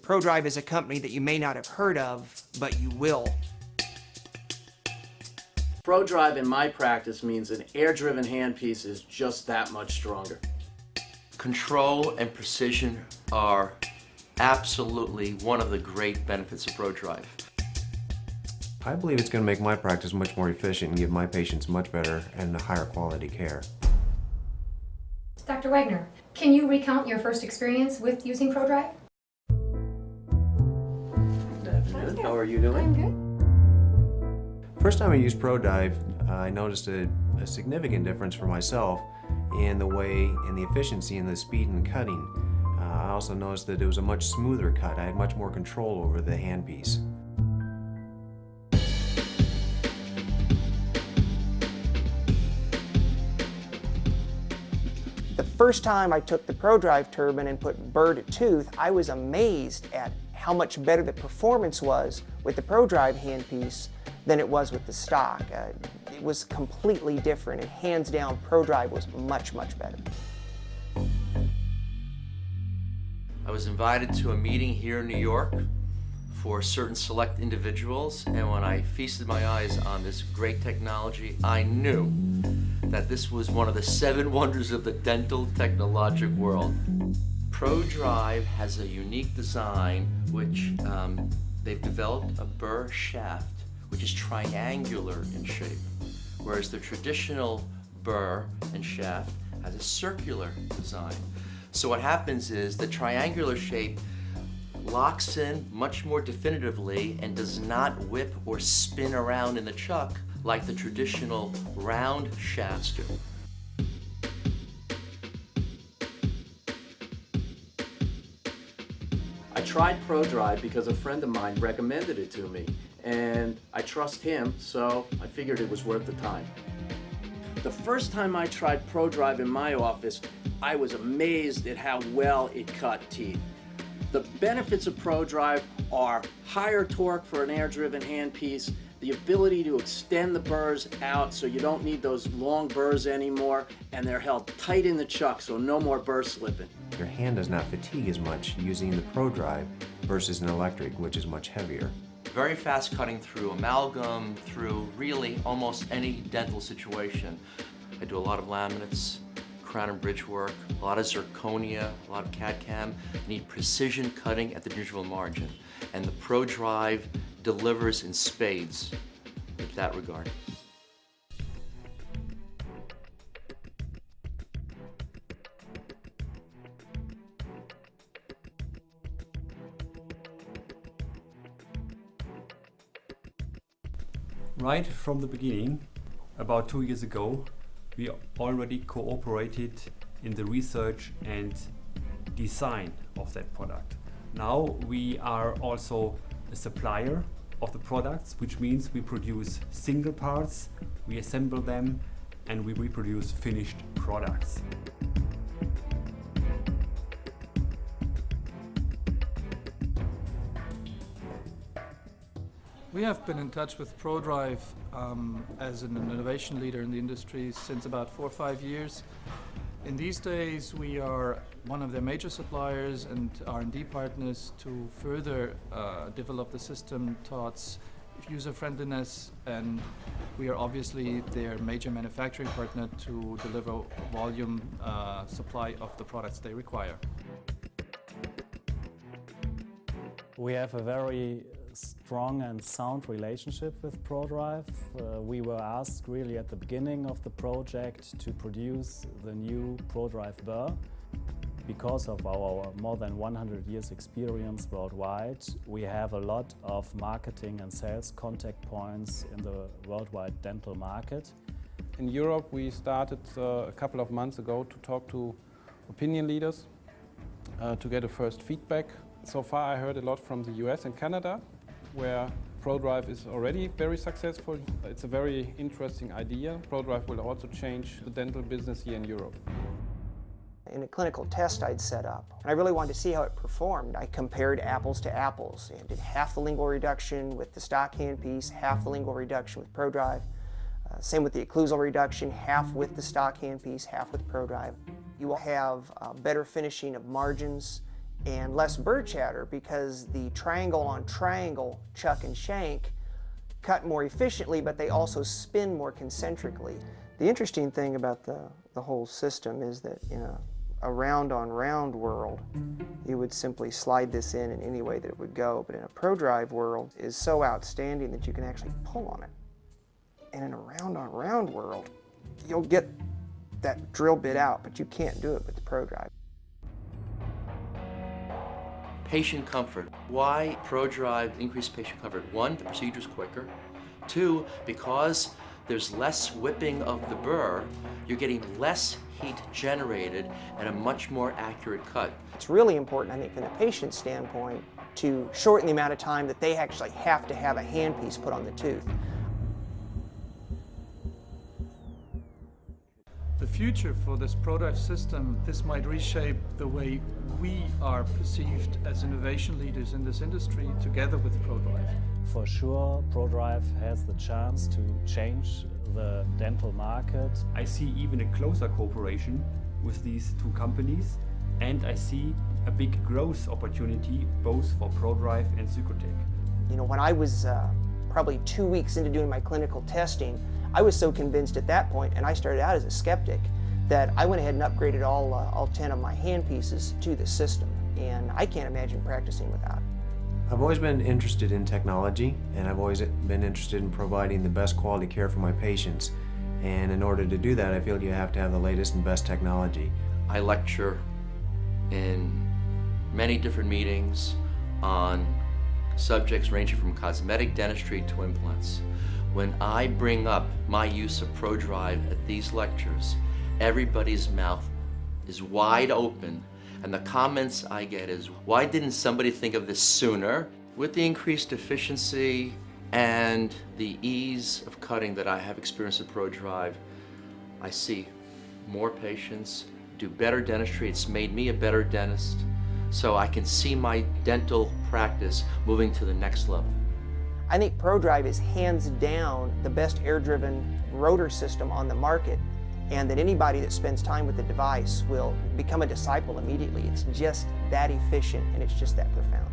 ProDrive is a company that you may not have heard of, but you will. ProDrive in my practice means an air-driven handpiece is just that much stronger. Control and precision are absolutely one of the great benefits of ProDrive. I believe it's going to make my practice much more efficient and give my patients much better and higher quality care. Dr. Wagner, can you recount your first experience with using ProDrive? Good afternoon. How are you doing? I'm good. First time I used ProDrive, I noticed a significant difference for myself in the way, in the efficiency and the speed in cutting. I also noticed that it was a much smoother cut. I had much more control over the handpiece. The first time I took the ProDrive turbine and put burr to tooth, I was amazed at how much better the performance was with the ProDrive handpiece than it was with the stock. It was completely different, and hands down, ProDrive was much, much better. I was invited to a meeting here in New York for certain select individuals, and when I feasted my eyes on this great technology, I knew that this was one of the 7 wonders of the dental technologic world. ProDrive has a unique design which they've developed a burr shaft which is triangular in shape, whereas the traditional burr and shaft has a circular design. So what happens is the triangular shape locks in much more definitively and does not whip or spin around in the chuck like the traditional round shafts do. I tried ProDrive because a friend of mine recommended it to me, and I trust him, so I figured it was worth the time. The first time I tried ProDrive in my office, I was amazed at how well it cut teeth. The benefits of ProDrive are higher torque for an air-driven handpiece, the ability to extend the burrs out so you don't need those long burrs anymore, and they're held tight in the chuck so no more burr slipping. Your hand does not fatigue as much using the ProDrive versus an electric, which is much heavier. Very fast cutting through amalgam, through really almost any dental situation. I do a lot of laminates, crown and bridge work, a lot of zirconia, a lot of CAD-CAM. Need precision cutting at the gingival margin. And the ProDrive delivers in spades with that regard. Right from the beginning, about 2 years ago, we already cooperated in the research and design of that product. Now we are also a supplier of the products, which means we produce single parts, we assemble them, and we reproduce finished products. We have been in touch with ProDrive as an innovation leader in the industry since about 4 or 5 years. In these days, we are one of their major suppliers and R&D partners to further develop the system towards user-friendliness, and we are obviously their major manufacturing partner to deliver volume supply of the products they require. We have a very strong and sound relationship with ProDrive. We were asked really at the beginning of the project to produce the new ProDrive burr. Because of our more than 100 years experience worldwide, we have a lot of marketing and sales contact points in the worldwide dental market. In Europe, we started a couple of months ago to talk to opinion leaders to get a first feedback. So far I heard a lot from the US and Canada, where ProDrive is already very successful. It's a very interesting idea. ProDrive will also change the dental business here in Europe. In a clinical test I'd set up, and I really wanted to see how it performed. I compared apples to apples and did half the lingual reduction with the stock handpiece, half the lingual reduction with ProDrive. Same with the occlusal reduction, half with the stock handpiece, half with ProDrive. You will have better finishing of margins and less bird chatter because the triangle on triangle chuck and shank cut more efficiently, but they also spin more concentrically. The interesting thing about the whole system is that in a round on round world, you would simply slide this in any way that it would go, but in a ProDrive world is so outstanding that you can actually pull on it. And in a round on round world, you'll get that drill bit out, but you can't do it with the ProDrive. Patient comfort. Why ProDrive increased patient comfort? One, the procedure's quicker. Two, because there's less whipping of the burr, you're getting less heat generated and a much more accurate cut. It's really important, I think, from the patient standpoint to shorten the amount of time that they actually have to have a handpiece put on the tooth. The future for this ProDrive system, this might reshape the way we are perceived as innovation leaders in this industry together with ProDrive. For sure, ProDrive has the chance to change the dental market. I see even a closer cooperation with these two companies, and I see a big growth opportunity both for ProDrive and Zykotec. You know, when I was probably 2 weeks into doing my clinical testing, I was so convinced at that point, and I started out as a skeptic, that I went ahead and upgraded all 10 of my handpieces to the system, and I can't imagine practicing without it. I've always been interested in technology, and I've always been interested in providing the best quality care for my patients. And in order to do that, I feel you have to have the latest and best technology. I lecture in many different meetings on subjects ranging from cosmetic dentistry to implants. When I bring up my use of ProDrive at these lectures, everybody's mouth is wide open, and the comments I get is, why didn't somebody think of this sooner? With the increased efficiency and the ease of cutting that I have experienced with ProDrive, I see more patients, do better dentistry. It's made me a better dentist, so I can see my dental practice moving to the next level. I think ProDrive is hands down the best air-driven rotor system on the market, and that anybody that spends time with the device will become a disciple immediately. It's just that efficient, and it's just that profound.